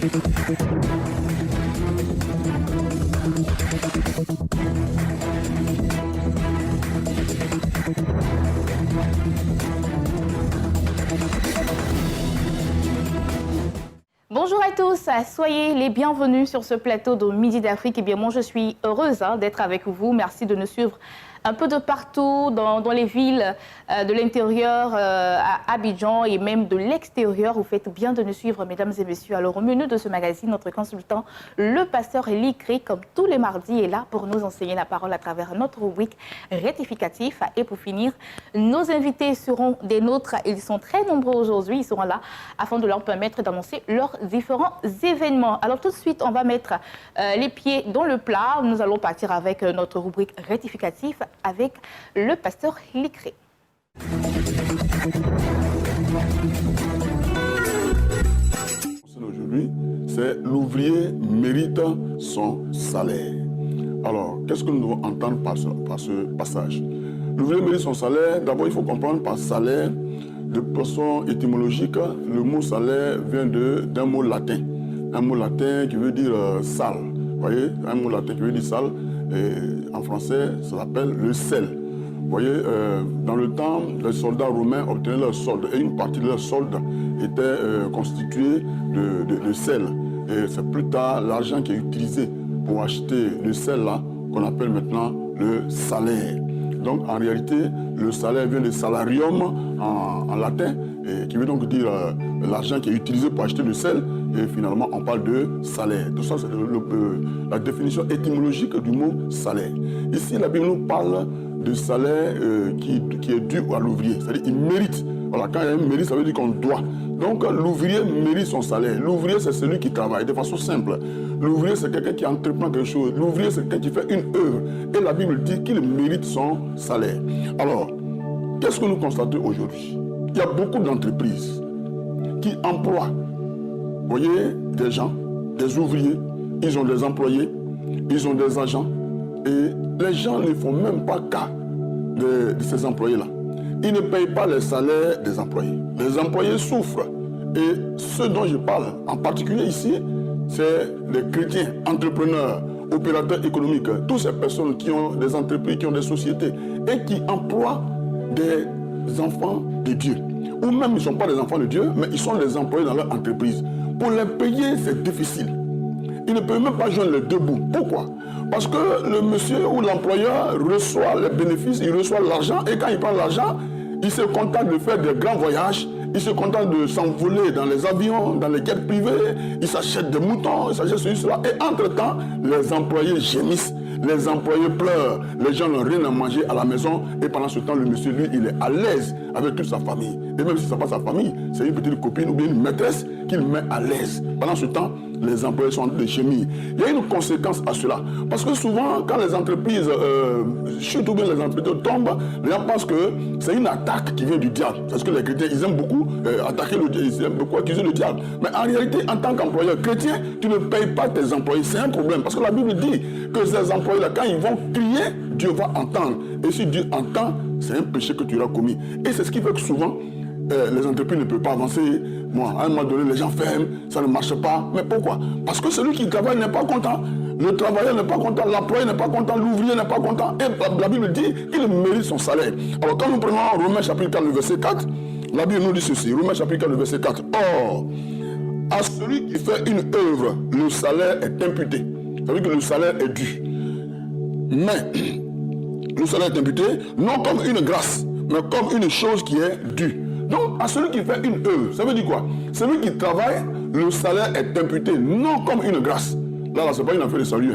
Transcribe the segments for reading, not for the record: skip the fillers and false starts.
Bonjour à tous, soyez les bienvenus sur ce plateau de Midi d'Afrique. Eh bien, moi, je suis heureuse d'être avec vous. Merci de nous suivre un peu de partout, dans les villes de l'intérieur, à Abidjan et même de l'extérieur. Vous faites bien de nous suivre, mesdames et messieurs. Alors, au menu de ce magazine, notre consultant, le pasteur Likri, comme tous les mardis, est là pour nous enseigner la parole à travers notre rubrique rectificatif. Et pour finir, nos invités seront des nôtres. Ils sont très nombreux aujourd'hui. Ils seront là afin de leur permettre d'annoncer leurs différents événements. Alors, tout de suite, on va mettre les pieds dans le plat. Nous allons partir avec notre rubrique rectificatif avec le pasteur Likri. Aujourd'hui, c'est l'ouvrier mérite son salaire. Alors, qu'est-ce que nous devons entendre par ce passage? L'ouvrier mérite son salaire. D'abord, il faut comprendre par salaire, de façon étymologique, le mot salaire vient d'un mot latin. Un mot latin qui veut dire sale. Vous voyez, un mot latin qui veut dire sale. Et en français, ça s'appelle le sel. Vous voyez, dans le temps, les soldats romains obtenaient leur solde et une partie de leur solde était constituée de sel. Et c'est plus tard l'argent qui est utilisé pour acheter le sel là qu'on appelle maintenant le salaire. Donc en réalité, le salaire vient de salarium en latin, et qui veut donc dire l'argent qui est utilisé pour acheter le sel. Et finalement, on parle de salaire. Tout ça, c'est la définition étymologique du mot salaire. Ici, la Bible nous parle de salaire qui est dû à l'ouvrier. C'est-à-dire qu'il mérite. Voilà, quand il y a un mérite, ça veut dire qu'on doit. Donc, l'ouvrier mérite son salaire. L'ouvrier, c'est celui qui travaille de façon simple. L'ouvrier, c'est quelqu'un qui entreprend quelque chose. L'ouvrier, c'est quelqu'un qui fait une œuvre. Et la Bible dit qu'il mérite son salaire. Alors, qu'est-ce que nous constatons aujourd'hui? Il y a beaucoup d'entreprises qui emploient, vous voyez, des gens, des ouvriers, ils ont des employés, ils ont des agents, et les gens ne font même pas cas de ces employés-là. Ils ne payent pas les salaires des employés. Les employés souffrent. Et ce dont je parle, en particulier ici, c'est les chrétiens, entrepreneurs, opérateurs économiques, toutes ces personnes qui ont des entreprises, qui ont des sociétés, et qui emploient des enfants de Dieu. Ou même ils ne sont pas des enfants de Dieu, mais ils sont des employés dans leur entreprise. Pour les payer, c'est difficile. Ils ne peuvent même pas joindre les deux bouts. Pourquoi? Parce que le monsieur ou l'employeur reçoit les bénéfices, il reçoit l'argent, et quand il prend l'argent, il se contente de faire des grands voyages, il se contente de s'envoler dans les avions, dans les jets privés, il s'achète des moutons, il s'achète ceci, cela, et entre-temps, les employés gémissent. Les employés pleurent, les gens n'ont rien à manger à la maison, et pendant ce temps, le monsieur, lui, il est à l'aise avec toute sa famille. Et même si ce n'est pas sa famille, c'est une petite copine ou bien une maîtresse qu'il met à l'aise. Pendant ce temps, les employés sont en train de gémir. Il y a une conséquence à cela. Parce que souvent, quand les entreprises chutent ou bien les entreprises tombent, les gens pensent que c'est une attaque qui vient du diable. Parce que les chrétiens, ils aiment beaucoup attaquer le diable, ils aiment beaucoup accuser le diable. Mais en réalité, en tant qu'employeur chrétien, tu ne payes pas tes employés. C'est un problème. Parce que la Bible dit que ces employés-là, quand ils vont crier, Dieu va entendre. Et si Dieu entend, c'est un péché que tu auras commis. Et c'est ce qui fait que souvent, les entreprises ne peuvent pas avancer. Bon, à un moment donné, les gens ferment, ça ne marche pas. Mais pourquoi? Parce que celui qui travaille n'est pas content. Le travailleur n'est pas content, l'employé n'est pas content, l'ouvrier n'est pas content. Et la Bible dit qu'il mérite son salaire. Alors quand nous prenons Romains chapitre 4, le verset 4, la Bible nous dit ceci. Romains chapitre 4, le verset 4. Or, à celui qui fait une œuvre, le salaire est imputé. Ça veut dire que le salaire est dû. Mais, le salaire est imputé, non comme une grâce, mais comme une chose qui est due. Donc, à celui qui fait une œuvre, ça veut dire quoi? Celui qui travaille, le salaire est imputé, non comme une grâce. Là, ce n'est pas une affaire de salut.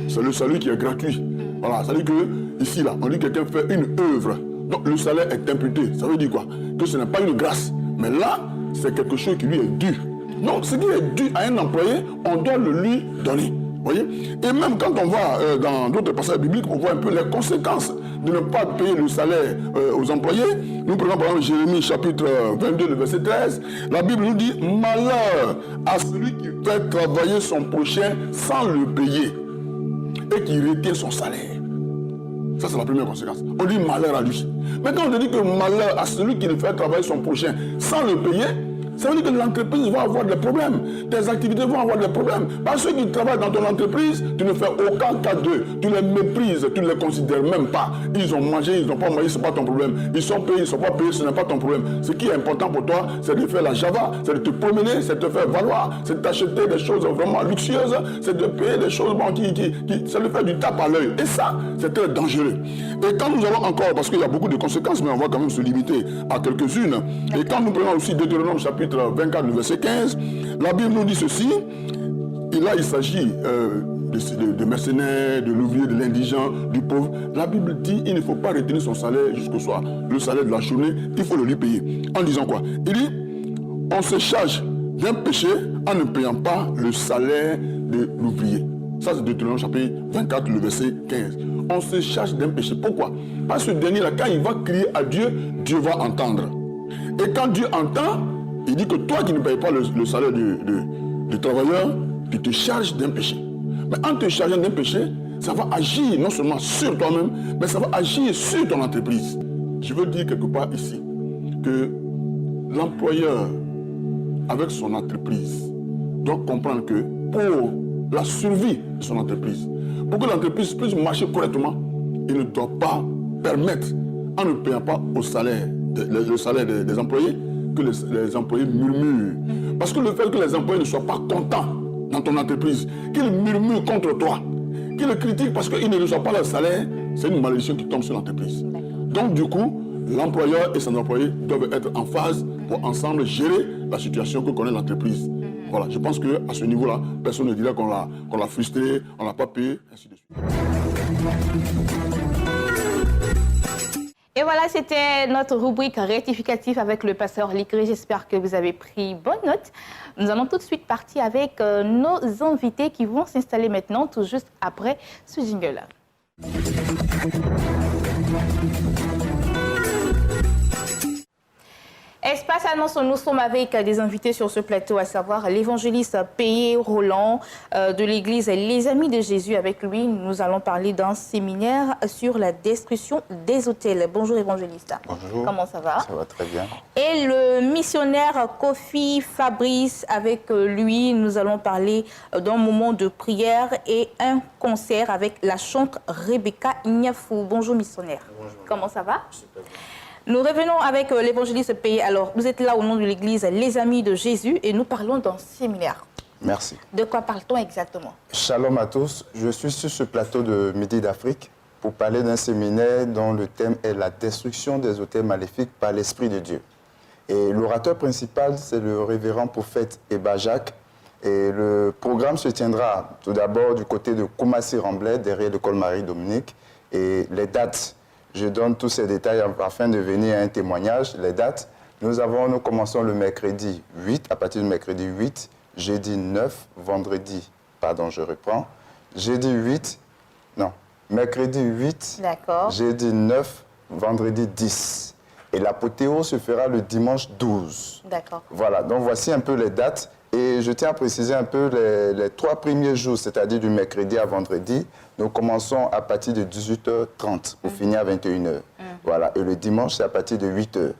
C'est le salut qui est gratuit. Voilà, ça veut dire que, ici, là, on dit que quelqu'un fait une œuvre. Donc, le salaire est imputé. Ça veut dire quoi? Que ce n'est pas une grâce. Mais là, c'est quelque chose qui lui est dû. Donc, ce qui est dû à un employé, on doit le lui donner. Voyez? Et même quand on va dans d'autres passages bibliques, on voit un peu les conséquences de ne pas payer le salaire aux employés. Nous prenons par exemple Jérémie chapitre 22, le verset 13. La Bible nous dit « Malheur à celui qui fait travailler son prochain sans le payer et qui retient son salaire. » Ça, c'est la première conséquence. On dit malheur à lui. Mais quand on dit que malheur à celui qui fait travailler son prochain sans le payer, ça veut dire que l'entreprise va avoir des problèmes. Tes activités vont avoir des problèmes. Parce que ceux qui travaillent dans ton entreprise, tu ne fais aucun cas d'eux. Tu les méprises, tu ne les considères même pas. Ils ont mangé, ils n'ont pas mangé, ce n'est pas ton problème. Ils sont payés, ils ne sont pas payés, ce n'est pas ton problème. Ce qui est important pour toi, c'est de faire la Java, c'est de te promener, c'est de te faire valoir, c'est de t'acheter des choses vraiment luxueuses, c'est de payer des choses c'est de faire du tape à l'œil. Et ça, c'est très dangereux. Et quand nous allons encore, parce qu'il y a beaucoup de conséquences, mais on va quand même se limiter à quelques-unes. Et quand nous prenons aussi Deutéronome chapitre 24, le verset 15, la Bible nous dit ceci, et là il s'agit de mercenaires, de l'ouvrier, de l'indigent, du pauvre. La Bible dit il ne faut pas retenir son salaire jusqu'au soir. Le salaire de la journée, il faut le lui payer. En disant quoi? Il dit, on se charge d'un péché en ne payant pas le salaire de l'ouvrier. Ça c'est Deutéronome chapitre 24, le verset 15. On se charge d'un péché. Pourquoi? Parce que ce dernier-là, quand il va crier à Dieu, Dieu va entendre. Et quand Dieu entend, il dit que toi qui ne payes pas le salaire du travailleur, tu te charges d'un péché. Mais en te chargeant d'un péché, ça va agir non seulement sur toi-même, mais ça va agir sur ton entreprise. Je veux dire quelque part ici que l'employeur, avec son entreprise, doit comprendre que pour la survie de son entreprise, pour que l'entreprise puisse marcher correctement, il ne doit pas permettre, en ne payant pas le salaire des employés, que les employés murmurent. Parce que le fait que les employés ne soient pas contents dans ton entreprise, qu'ils murmurent contre toi, qu'ils le critiquent parce qu'ils ne reçoivent pas leur salaire, c'est une malédiction qui tombe sur l'entreprise. Donc du coup, l'employeur et son employé doivent être en phase pour ensemble gérer la situation que connaît l'entreprise. Voilà, je pense qu'à ce niveau-là, personne ne dirait qu'on l'a frustré, on l'a pas payé, ainsi de suite. Et voilà, c'était notre rubrique rectificative avec le pasteur Ligré. J'espère que vous avez pris bonne note. Nous allons tout de suite partir avec nos invités qui vont s'installer maintenant, tout juste après ce jingle-là. Espace Annonce, nous sommes avec des invités sur ce plateau, à savoir l'évangéliste Payé Roland de l'église Les Amis de Jésus. Avec lui, nous allons parler d'un séminaire sur la destruction des autels. Bonjour évangéliste. Bonjour. Comment ça va? Ça va très bien. Et le missionnaire Kofi Fabrice, avec lui, nous allons parler d'un moment de prière et un concert avec la chante Rebecca Ignafou. Bonjour missionnaire. Bonjour. Comment ça va? Super bien. Nous revenons avec l'évangéliste Payé. Alors, vous êtes là au nom de l'église Les Amis de Jésus et nous parlons d'un séminaire. Merci. De quoi parle-t-on exactement? Shalom à tous. Je suis sur ce plateau de Midi d'Afrique pour parler d'un séminaire dont le thème est la destruction des autels maléfiques par l'Esprit de Dieu. Et l'orateur principal, c'est le révérend prophète Eba Jacques. Et le programme se tiendra tout d'abord du côté de Koumassi-Ramblay, derrière l'école Marie-Dominique. Et les dates, je donne tous ces détails afin de venir à un témoignage. Les dates, nous commençons le mercredi 8, à partir du mercredi 8, jeudi 9, vendredi, mercredi 8, jeudi 9, vendredi 10. Et l'apothéose se fera le dimanche 12. D'accord. Voilà, donc voici un peu les dates. Et je tiens à préciser un peu les 3 premiers jours, c'est-à-dire du mercredi à vendredi. Nous commençons à partir de 18h30 pour finir à 21h. Voilà. Et le dimanche, c'est à partir de 8h.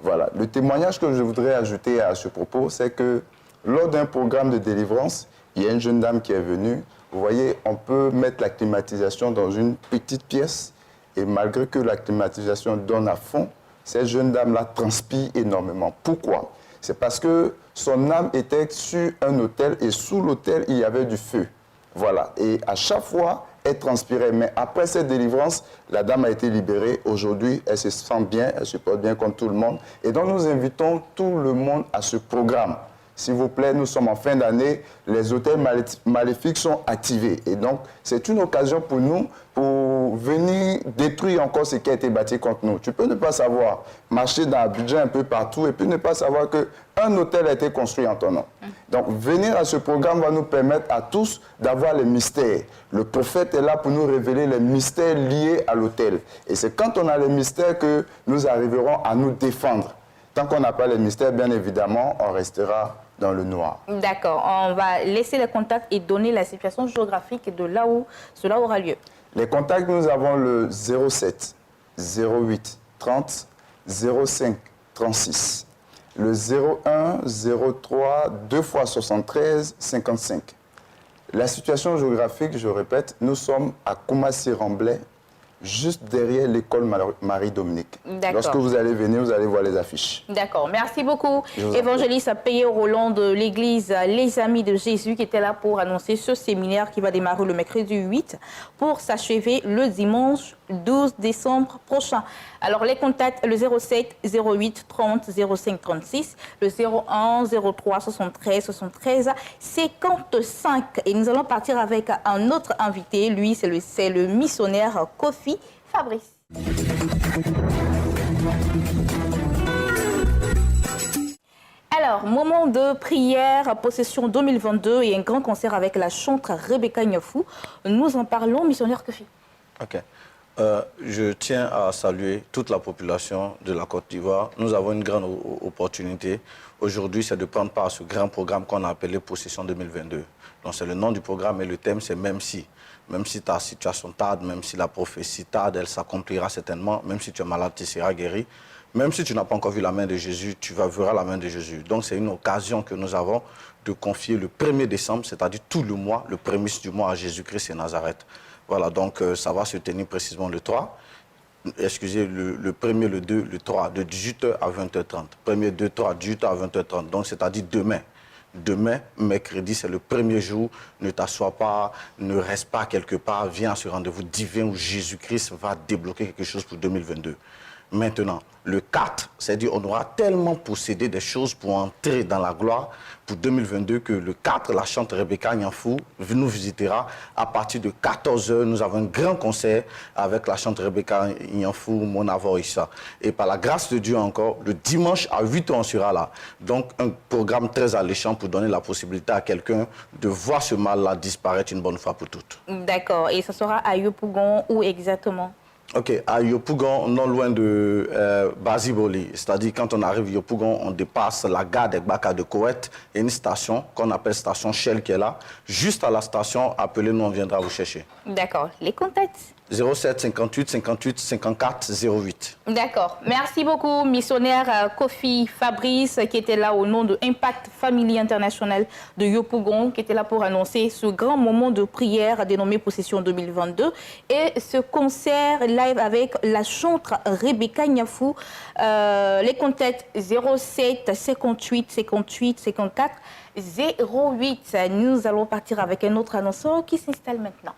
Voilà. Le témoignage que je voudrais ajouter à ce propos, c'est que lors d'un programme de délivrance, il y a une jeune dame qui est venue. Vous voyez, on peut mettre la climatisation dans une petite pièce et malgré que la climatisation donne à fond, cette jeune dame-là transpire énormément. Pourquoi? C'est parce que son âme était sur un autel et sous l'autel, il y avait du feu. Voilà. Et à chaque fois, elle transpirait. Mais après cette délivrance, la dame a été libérée. Aujourd'hui, elle se sent bien, elle se porte bien comme tout le monde. Et donc, nous invitons tout le monde à ce programme. S'il vous plaît, nous sommes en fin d'année, les autels maléfiques sont activés. Et donc, c'est une occasion pour nous pour venir détruire encore ce qui a été bâti contre nous. Tu peux ne pas savoir, marcher dans un budget un peu partout et puis ne pas savoir qu'un hôtel a été construit en ton nom. Donc, venir à ce programme va nous permettre à tous d'avoir les mystères. Le prophète est là pour nous révéler les mystères liés à l'hôtel. Et c'est quand on a les mystères que nous arriverons à nous défendre. Tant qu'on n'a pas les mystères, bien évidemment, on restera dans le noir. D'accord. On va laisser les contacts et donner la situation géographique de là où cela aura lieu. Les contacts, nous avons le 07 08 30 05 36. Le 01 03 2 fois 73 55. La situation géographique, je répète, nous sommes à Koumassi-Remblai, juste derrière l'école Marie-Dominique. Lorsque vous allez venir, vous allez voir les affiches. D'accord. Merci beaucoup, évangéliste Payé Roland de l'église Les Amis de Jésus qui était là pour annoncer ce séminaire qui va démarrer le mercredi 8 pour s'achever le dimanche 12 décembre prochain. Alors, les contacts, le 07 08 30 05 36, le 01 03 73 73 55. Et nous allons partir avec un autre invité. Lui, c'est le missionnaire Kofi Fabrice. Alors, moment de prière, possession 2022 et un grand concert avec la chanteuse Rebecca Niafou. Nous en parlons, missionnaire Kofi. Ok. Je tiens à saluer toute la population de la Côte d'Ivoire. Nous avons une grande opportunité. Aujourd'hui, c'est de prendre part à ce grand programme qu'on a appelé Possession 2022. Donc, c'est le nom du programme et le thème, c'est Même si. Même si ta situation tarde, même si la prophétie tarde, elle s'accomplira certainement. Même si tu es malade, tu seras guéri. Même si tu n'as pas encore vu la main de Jésus, tu verras la main de Jésus. Donc, c'est une occasion que nous avons de confier le 1er décembre, c'est-à-dire tout le mois, le prémisse du mois à Jésus-Christ et Nazareth. Voilà, donc ça va se tenir précisément le 3. Excusez, le 1er, le 2, le 3, de 18h à 20h30. 1er, 2, 3, 18h à 20h30. Donc, c'est-à-dire demain. Demain, mercredi, c'est le premier jour. Ne t'assois pas, ne reste pas quelque part. Viens à ce rendez-vous divin où Jésus-Christ va débloquer quelque chose pour 2022. Maintenant, le 4, c'est-à-dire on aura tellement possédé des choses pour entrer dans la gloire pour 2022 que le 4, la chante Rebecca Niafou nous visitera. À partir de 14h, nous avons un grand concert avec la chante Rebecca Niafou, Mon Avoir Issa. Et par la grâce de Dieu encore, le dimanche à 8h, on sera là. Donc, un programme très alléchant pour donner la possibilité à quelqu'un de voir ce mal-là disparaître une bonne fois pour toutes. D'accord. Et ça sera à Yopougon, où exactement? Ok, à Yopougon, non loin de Basiboli, c'est-à-dire quand on arrive à Yopougon, on dépasse la gare des Baka de Koweït et une station qu'on appelle station Shell qui est là. Juste à la station, appelez-nous, on viendra vous chercher. D'accord. Les contacts? 07 58 58 54 08. D'accord. Merci beaucoup, missionnaire Kofi Fabrice, qui était là au nom de Impact Family International de Yopougon, qui était là pour annoncer ce grand moment de prière dénommé Possession 2022 et ce concert live avec la chanteuse Rebecca Niafou. Les contacts 07 58 58 54 08. Nous allons partir avec un autre annonceur qui s'installe maintenant.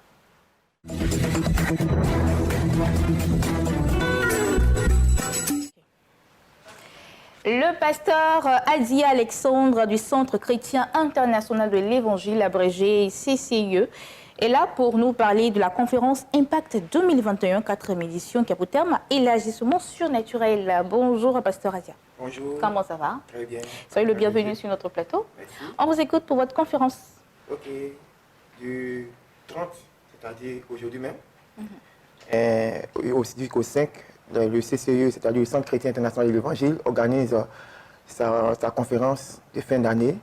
Le pasteur Adi Alexandre du Centre chrétien international de l'Évangile, abrégé CCIE, est là pour nous parler de la conférence Impact 2021, 4e édition, qui a pour terme élargissement surnaturel. Bonjour, pasteur Adia. Bonjour. Comment ça va? Très bien. Soyez le bienvenu sur notre plateau. Merci. On vous écoute pour votre conférence. Ok. Du 30, c'est-à-dire aujourd'hui même, au 5, le CCE, c'est-à-dire le Centre chrétien international de l'Évangile, organise sa conférence de fin d'année.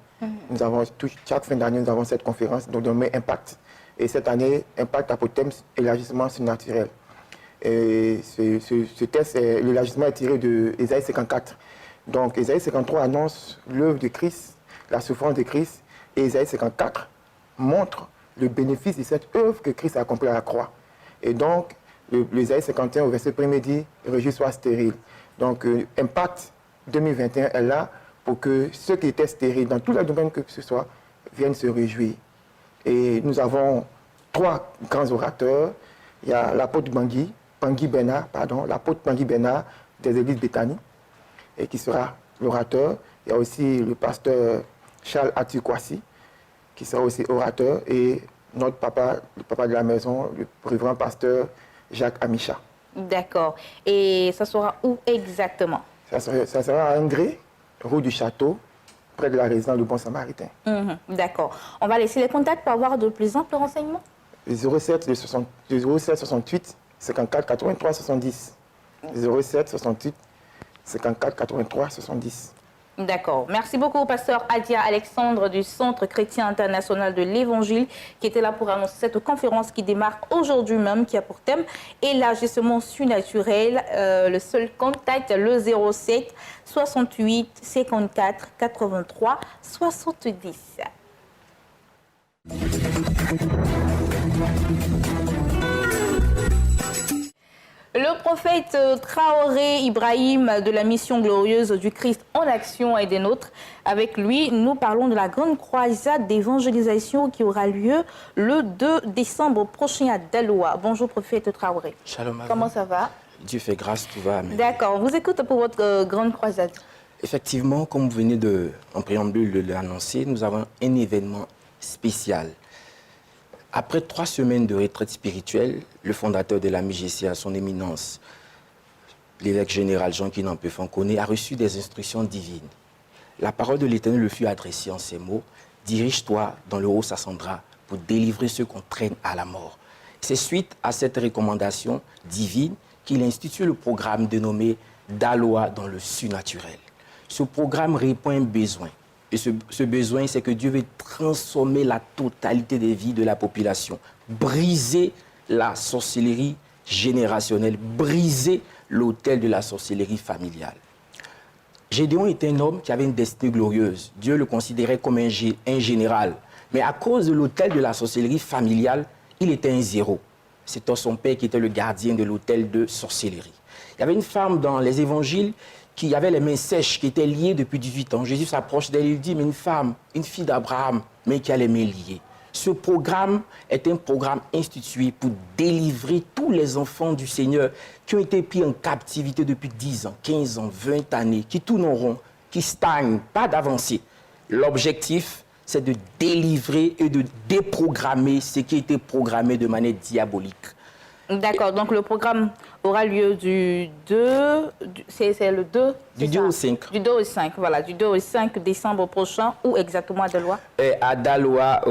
Nous avons chaque fin d'année, nous avons cette conférence dont on met Impact. Et cette année, Impact a pour thème élargissement surnaturel. Et ce texte, l'élargissement est tiré de Ésaïe 54. Donc, Ésaïe 53 annonce l'œuvre de Christ, la souffrance de Christ, et Ésaïe 54 montre le bénéfice de cette œuvre que Christ a accomplie à la croix. Et donc, l'Ésaïe 51 au verset 1er dit « Réjouis sois stérile ». Donc, Impact 2021 est là pour que ceux qui étaient stériles, dans tous les domaines que ce soit, viennent se réjouir. Et nous avons 3 grands orateurs. Il y a l'apôtre Pangui Bernard des églises Béthanie, et qui sera l'orateur. Il y a aussi le pasteur Charles Atikwasi, qui sera aussi orateur, et notre papa, le papa de la maison, le révérend pasteur Jacques Amicha. D'accord. Et ça sera où exactement? Ça sera à Ingré, rue du Château, près de la résidence du Bon Samaritain. D'accord. On va laisser les contacts pour avoir de plus amples renseignements. 07 68 54 83 70. 07 68 54 83 70. D'accord. Merci beaucoup, pasteur Adia Alexandre du Centre chrétien international de l'Évangile, qui était là pour annoncer cette conférence qui démarre aujourd'hui même, qui a pour thème élargissement surnaturel. Le seul contact, le 07 68 54 83 70. Le prophète Traoré Ibrahim de la mission glorieuse du Christ en action est des nôtres. Avec lui, nous parlons de la grande croisade d'évangélisation qui aura lieu le 2 décembre prochain à Daloa. Bonjour prophète Traoré. Shalom. Comment ça va? Dieu fait grâce, tout va. D'accord. Vous écoutez pour votre grande croisade. Effectivement, comme vous venez en préambule de l'annoncer, nous avons un événement spécial. Après 3 semaines de retraite spirituelle, le fondateur de la MJC, son éminence, l'évêque général Jean-Guy Nampé-Fanconi, a reçu des instructions divines. La parole de l'Éternel lui fut adressée en ces mots: dirige-toi dans le haut Sassandra pour délivrer ceux qu'on traîne à la mort. C'est suite à cette recommandation divine qu'il a institué le programme dénommé Daloa dans le surnaturel. Ce programme répond à un besoin. Et ce besoin, c'est que Dieu veut transformer la totalité des vies de la population, briser la sorcellerie générationnelle, briser l'autel de la sorcellerie familiale. Gédéon était un homme qui avait une destinée glorieuse. Dieu le considérait comme un général. Mais à cause de l'autel de la sorcellerie familiale, il était un zéro. C'était son père qui était le gardien de l'autel de sorcellerie. Il y avait une femme dans les évangiles qui avait les mains sèches, qui était liée depuis 18 ans. Jésus s'approche d'elle et il dit: mais une femme, une fille d'Abraham, mais qui a les mains liées. Ce programme est un programme institué pour délivrer tous les enfants du Seigneur qui ont été pris en captivité depuis 10 ans, 15 ans, 20 années, qui tournent en rond, qui stagnent, pas d'avancée. L'objectif, c'est de délivrer et de déprogrammer ce qui a été programmé de manière diabolique. D'accord, donc le programme aura lieu du 2, c'est le 2 Du 2 au 5. Du 2 au 5, voilà, du 2 au 5 décembre prochain, où exactement à Daloa? À Daloa,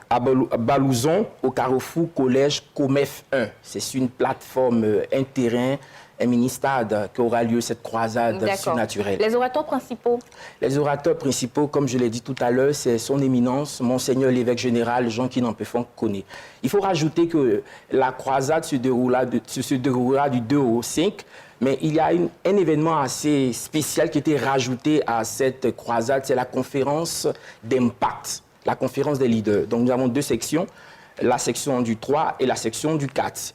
à Balouzon, au Carrefour Collège Comef 1. C'est sur une plateforme, un terrain, un mini-stade qui aura lieu cette croisade surnaturelle. Les orateurs principaux? Les orateurs principaux, comme je l'ai dit tout à l'heure, c'est son éminence, Monseigneur l'évêque général Jean-Guy Nampé-Fanconi. Il faut rajouter que la croisade se déroulera du 2 au 5, mais il y a un événement assez spécial qui a été rajouté à cette croisade, c'est la conférence d'impact, la conférence des leaders. Donc nous avons 2 sections. La section du 3 et la section du 4.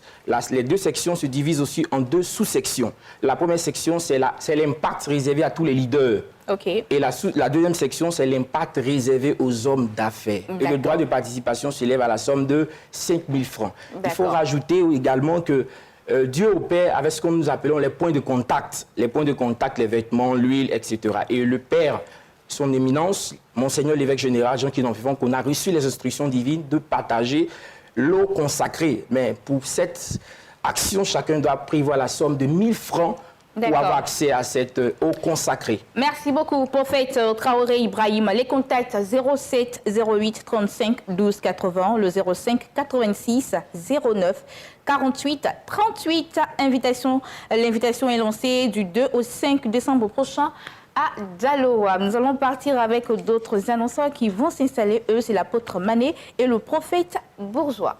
Les 2 sections se divisent aussi en 2 sous-sections. La première section, c'est l'impact réservé à tous les leaders. Okay. Et la deuxième section, c'est l'impact réservé aux hommes d'affaires. Et le droit de participation s'élève à la somme de 5 000 francs. Il faut rajouter également que Dieu opère avec ce que nous appelons les points de contact. Les points de contact, les vêtements, l'huile, etc. Et le Père, son éminence, Monseigneur l'évêque général Jean-Guy Nampé-Fanconi, qu'on a reçu les instructions divines de partager l'eau consacrée. Mais pour cette action, chacun doit prévoir la somme de 1 000 francs pour avoir accès à cette eau consacrée. Merci beaucoup, prophète Traoré Ibrahim. Les contacts 07 08 35 12 80, le 05 86 09 48 38. L'invitation est lancée du 2 au 5 décembre prochain à Daloa. Nous allons partir avec d'autres annonceurs qui vont s'installer. Eux, c'est l'apôtre Mané et le prophète Bourgeois.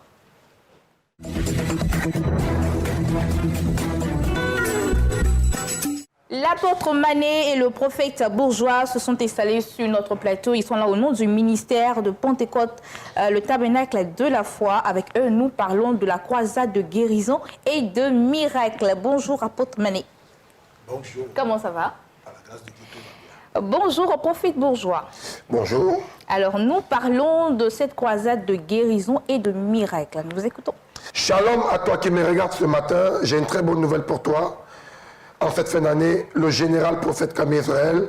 L'apôtre Mané et le prophète Bourgeois se sont installés sur notre plateau. Ils sont là au nom du ministère de Pentecôte, le tabernacle de la foi. Avec eux, nous parlons de la croisade de guérison et de miracles. Bonjour, apôtre Mané. Bonjour. Comment ça va? À la grâce de Dieu, tout va bien. Bonjour au prophète Bourgeois. Bonjour. Alors, nous parlons de cette croisade de guérison et de miracles. Nous vous écoutons. Shalom à toi qui me regarde ce matin. J'ai une très bonne nouvelle pour toi. En cette fin d'année, le général prophète Camille Israël,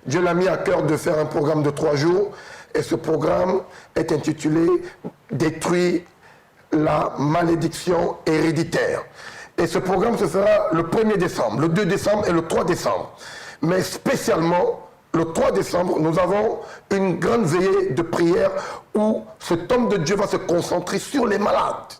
Dieu l'a mis à cœur de faire un programme de 3 jours. Et ce programme est intitulé « Détruire la malédiction héréditaire ». Et ce programme se fera le 1er décembre, le 2 décembre et le 3 décembre. Mais spécialement, le 3 décembre, nous avons une grande veillée de prière où cet homme de Dieu va se concentrer sur les malades.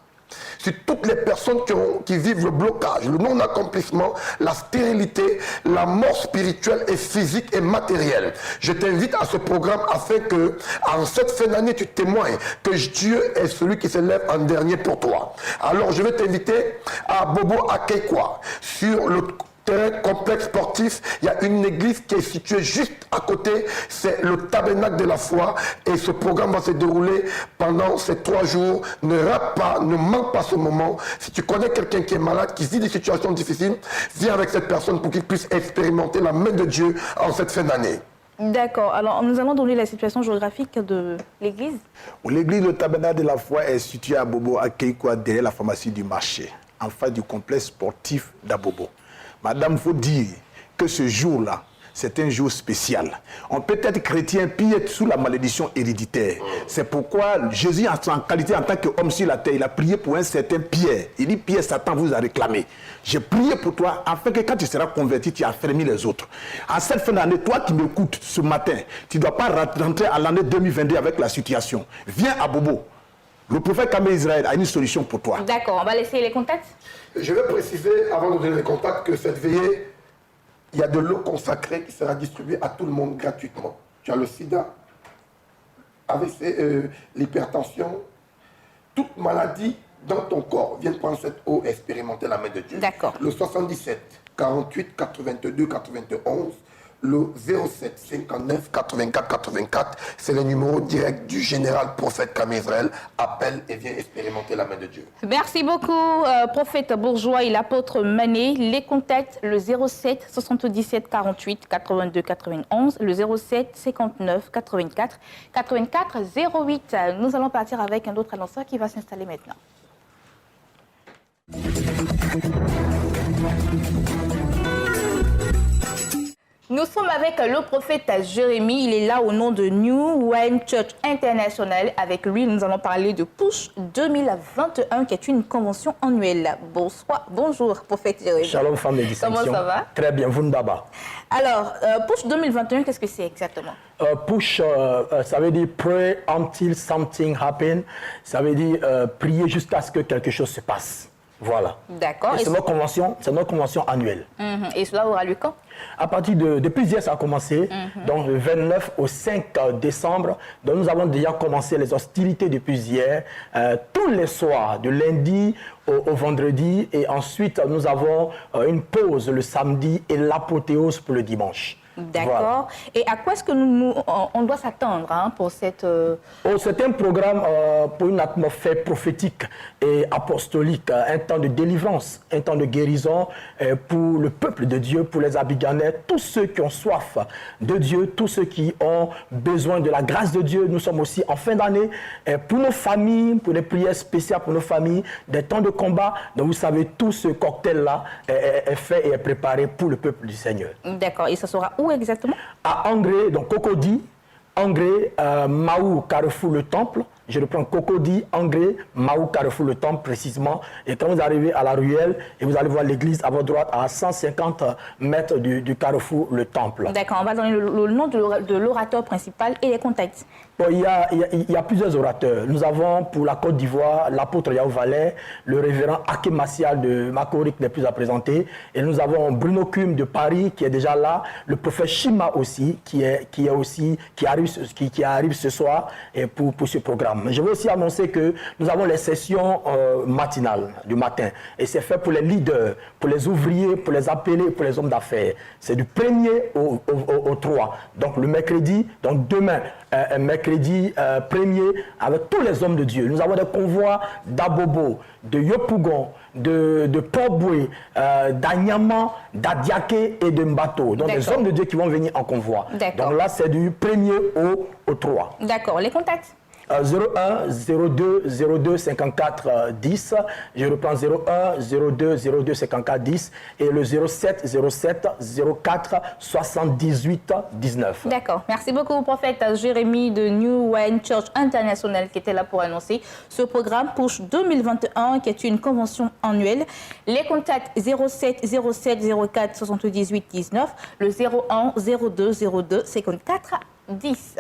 sur toutes les personnes qui vivent le blocage, le non-accomplissement, la stérilité, la mort spirituelle et physique et matérielle. Je t'invite à ce programme afin que, en cette fin d'année, tu témoignes que Dieu est celui qui se lève en dernier pour toi. Alors, je vais t'inviter à Bobo Akeikwa, sur le terrain complexe sportif. Il y a une église qui est située juste à côté, c'est le tabernacle de la foi, et ce programme va se dérouler pendant ces 3 jours. Ne rate pas, ne manque pas ce moment. Si tu connais quelqu'un qui est malade, qui vit des situations difficiles, viens avec cette personne pour qu'il puisse expérimenter la main de Dieu en cette fin d'année. D'accord. Alors, nous allons donner la situation géographique de l'église. L'église Le Tabernacle de la Foi est située à Bobo, à Keikwa, derrière la pharmacie du marché, en face du complexe sportif d'Abobo. Madame, il faut dire que ce jour-là, c'est un jour spécial. On peut être chrétien puis être sous la malédiction héréditaire. C'est pourquoi Jésus, en qualité en tant qu'homme sur la terre, il a prié pour un certain Pierre. Il dit, Pierre, Satan vous a réclamé. J'ai prié pour toi afin que quand tu seras converti, tu affermis les autres. En cette fin d'année, toi qui m'écoutes ce matin, tu ne dois pas rentrer à l'année 2022 avec la situation. Viens à Bobo. Le prophète Kamé Israël a une solution pour toi. D'accord, on va laisser les contacts. Je vais préciser, avant de donner les contacts, que cette veillée, il y a de l'eau consacrée qui sera distribuée à tout le monde gratuitement. Tu as le sida, AVC, l'hypertension, toute maladie dans ton corps. Viens prendre cette eau et expérimenter la main de Dieu. D'accord. Le 77 48 82 91, le 07 59 84 84, c'est le numéro direct du général prophète Kamé Israël. Appelle et viens expérimenter la main de Dieu. Merci beaucoup, prophète Bourgeois et l'apôtre Mané. Les contacts, le 07 77 48 82 91, le 07 59 84 84 08. Nous allons partir avec un autre annonceur qui va s'installer maintenant. Nous sommes avec le prophète Jérémie. Il est là au nom de New Wine Church International. Avec lui, nous allons parler de Push 2021, qui est une convention annuelle. Bonjour, prophète Jérémie. Shalom, femme de distinction. Comment ça va? Très bien, vous d'abord. Alors, Push 2021, qu'est-ce que c'est exactement? Push, ça veut dire pray until something happen. Ça veut dire prier jusqu'à ce que quelque chose se passe. Voilà. D'accord. C'est notre convention annuelle. Et cela aura lieu quand? À partir depuis hier, ça a commencé, donc le 29 au 5 décembre. Donc nous avons déjà commencé les hostilités depuis hier, tous les soirs, de lundi au vendredi. Et ensuite, nous avons une pause le samedi et l'apothéose pour le dimanche. D'accord. Voilà. Et à quoi est-ce que on doit s'attendre pour cette... C'est un programme pour une atmosphère prophétique et apostolique, un temps de délivrance, un temps de guérison pour le peuple de Dieu, pour les Abiganais, tous ceux qui ont soif de Dieu, tous ceux qui ont besoin de la grâce de Dieu. Nous sommes aussi en fin d'année pour nos familles, pour des prières spéciales pour nos familles, des temps de combat. Donc vous savez, tout ce cocktail-là est fait et est préparé pour le peuple du Seigneur. D'accord. Et ça sera où exactement? À Angré, donc Cocody, Angré, Mahou, Carrefour, le Temple. Je reprends Cocody, Angré, Mahou, Carrefour, le Temple précisément. Et quand vous arrivez à la ruelle, et vous allez voir l'église à votre droite, à 150 mètres du Carrefour, le Temple. D'accord, on va donner le nom de l'orateur principal et les contacts. Bon, il y a plusieurs orateurs. Nous avons pour la Côte d'Ivoire l'apôtre Yao Valais, le révérend Aké Macial de Macorik n'est plus à présenter. Et nous avons Bruno Kuhn de Paris qui est déjà là, le prophète Shima aussi qui arrive ce soir et pour ce programme. Je veux aussi annoncer que nous avons les sessions matinales du matin. Et c'est fait pour les leaders, pour les ouvriers, pour les appelés, pour les hommes d'affaires. C'est du 1er au 3. Donc le mercredi, donc demain, mercredi 1er, avec tous les hommes de Dieu. Nous avons des convois d'Abobo, de Yopougon, de Port-Boué, d'Anyama, d'Adiaké et de Mbato. Donc des hommes de Dieu qui vont venir en convoi. Donc là, c'est du 1er au 3. D'accord. Les contacts? 01 02 02 54 10. Je reprends 01 02 02 54 10 et le 07 07 04 78 19. D'accord. Merci beaucoup, prophète Jérémie de New Wine Church International qui était là pour annoncer ce programme Push 2021 qui est une convention annuelle. Les contacts 07 07 04 78 19, le 01 02 02 54 10.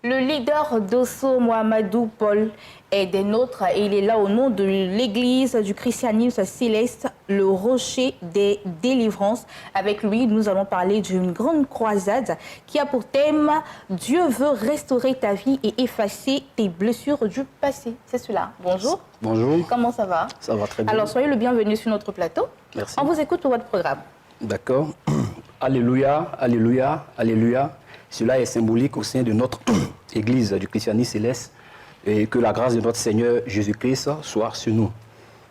Le leader d'Osso, Mohamedou Paul, est des nôtres et il est là au nom de l'église du christianisme céleste, le rocher des délivrances. Avec lui, nous allons parler d'une grande croisade qui a pour thème « Dieu veut restaurer ta vie et effacer tes blessures du passé ». C'est cela. Bonjour. Bonjour. Comment ça va? Ça va très bien. Alors, soyez le bienvenu sur notre plateau. Merci. On vous écoute pour votre programme. D'accord. Alléluia, alléluia, alléluia. Cela est symbolique au sein de notre Église du christianisme céleste et que la grâce de notre Seigneur Jésus-Christ soit sur nous.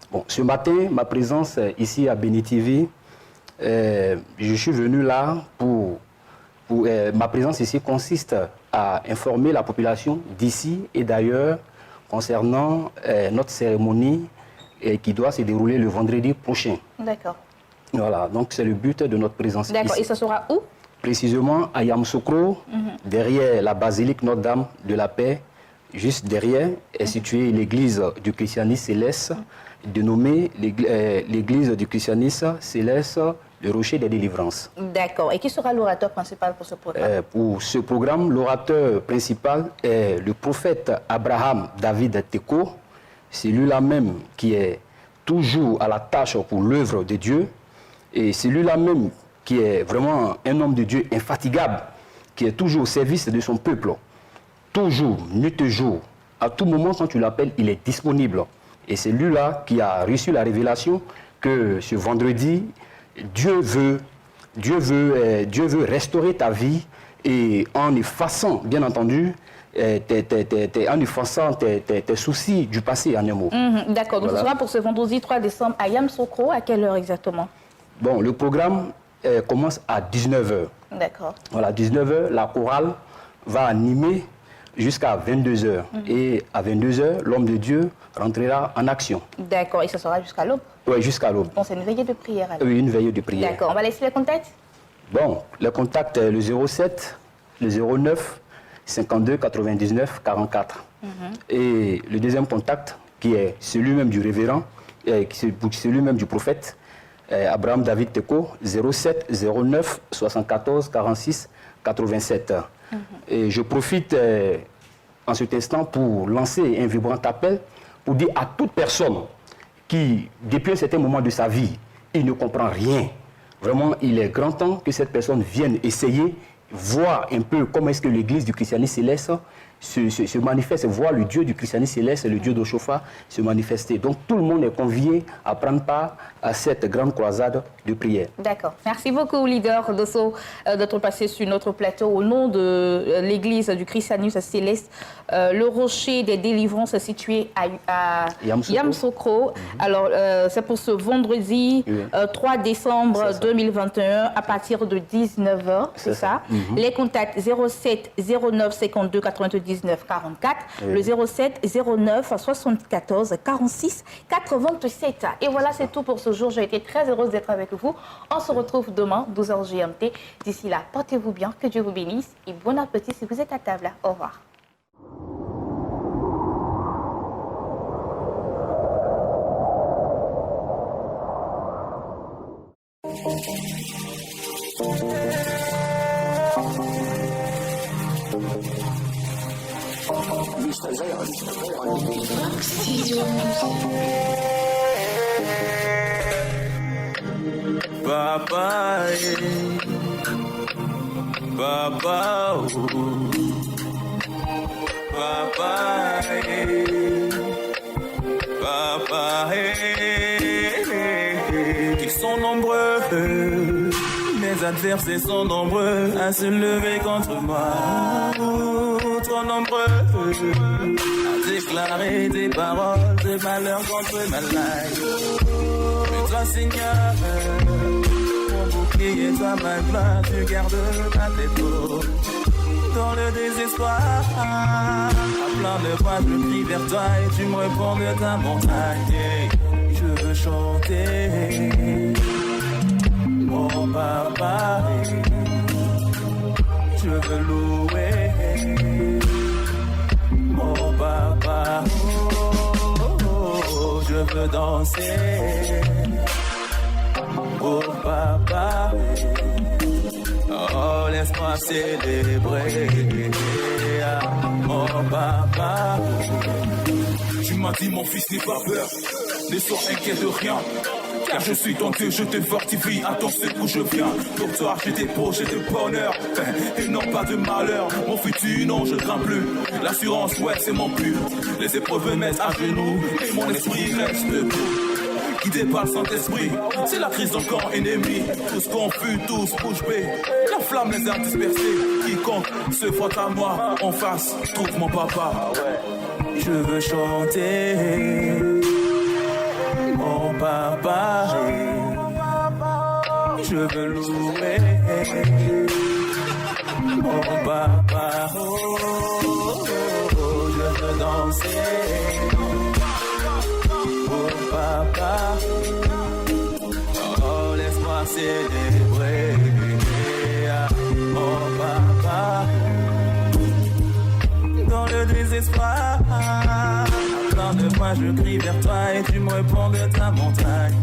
Bon, ce matin, ma présence ici à Béni TV, je suis venu là pour ma présence ici consiste à informer la population d'ici et d'ailleurs concernant notre cérémonie qui doit se dérouler le vendredi prochain. D'accord. Voilà, donc c'est le but de notre présence ici. D'accord, et ça sera où? Précisément à Yamoussoukro, derrière la basilique Notre-Dame de la Paix, juste derrière est située l'église du christianisme céleste, dénommée l'église du christianisme céleste, le rocher des délivrances. D'accord, et qui sera l'orateur principal pour ce programme? Pour ce programme, l'orateur principal est le prophète Abraham David Teko. C'est lui-là même qui est toujours à la tâche pour l'œuvre de Dieu. Et c'est lui-là même qui est vraiment un homme de Dieu infatigable, qui est toujours au service de son peuple. Toujours, nuit et jour. À tout moment, quand tu l'appelles, il est disponible. Et c'est lui-là qui a reçu la révélation que ce vendredi, Dieu veut restaurer ta vie et en effaçant, bien entendu, en effaçant tes soucis du passé, en un mot. D'accord, donc Voilà. ce sera pour ce vendredi 3 décembre à Yamoussoukro. À quelle heure exactement? Bon, le programme commence à 19h. D'accord. Voilà, 19h, la chorale va animer jusqu'à 22h. Et à 22h, l'homme de Dieu rentrera en action. D'accord, et ça sera jusqu'à l'aube? Oui, jusqu'à l'aube. Bon, c'est une veillée de prière alors. Oui, une veillée de prière. D'accord, on va laisser les contacts? Bon, le contact est le 07, le 09, 52 99 44. Et le deuxième contact, qui est celui-même du révérend, celui-même du prophète, Abraham David Teko, 07 09 74 46 87. Et je profite en cet instant pour lancer un vibrant appel pour dire à toute personne qui, depuis un certain moment de sa vie, il ne comprend rien. Vraiment, il est grand temps que cette personne vienne essayer, voir un peu comment est-ce que l'église du christianisme céleste se manifeste, voir le Dieu du christianisme céleste, le Dieu d'Oshofa se manifester. Donc tout le monde est convié à prendre part à cette grande croisade de prière. D'accord. Merci beaucoup, leader d'Osso, d'être passé sur notre plateau au nom de l'église du christianisme céleste, le rocher des délivrances situé à Yamoussoukro. Alors, c'est pour ce vendredi 3 décembre 2021 à partir de 19h, c'est ça? Les contacts 07 09 52 99 44, le 07 09 74 46 87. Et voilà, c'est tout pour ce jour. J'ai été très heureuse d'être avec vous. On se retrouve demain, 12h GMT. D'ici là, portez-vous bien, que Dieu vous bénisse et bon appétit si vous êtes à table. Au revoir. Papa, papa, papa, papa, ils sont nombreux, mes adversaires sont nombreux à se lever contre moi, trop nombreux à déclarer des paroles de malheur contre ma life. Mais toi, Seigneur, mon bouclier et toi, ma gloire, tu gardes ma tête haute. Dans le désespoir, à plein de voix, je crie vers toi et tu me réponds de ta montagne. Je veux chanter, mon papa, je veux louer, mon papa, je veux danser, oh papa, oh les laisse-moi célébrer. Oh papa, tu m'as dit mon fils n'aie pas peur, ne sois inquiet de rien. Car je suis ton Dieu, je te fortifie, à ton secours je viens. Pour toi j'ai des projets de bonheur, et non pas de malheur. Mon futur, non je crains plus, l'assurance ouais c'est mon but. Les épreuves me mettent à genoux, et mon esprit reste debout. Guidé par le Saint-Esprit, c'est la crise d'un camp ennemi. Tous confus, tous bouche bée, la flamme les a dispersés. Quiconque se frotte à moi, en face, trouve mon papa. Je veux chanter, mon papa. Je veux louer, mon papa. Je veux danser. Oh papa, oh laisse-moi célébrer. Oh papa, dans le désespoir, à plein de fois je crie vers toi et tu me réponds de ta montagne.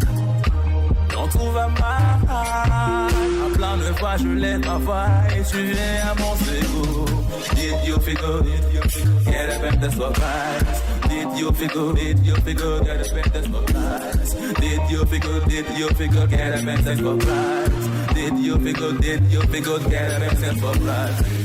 On trouve à ma, à plein de fois je lève ma voix et tu viens à mon secours. Did you feel good? Get up and that's what vibes. Did you feel good? Did you feel good? Get up and that's what vibes. Did you feel good? Did you feel good? Get up and that's what vibes. Did you feel good? Did you feel good? Get up and that's what vibes.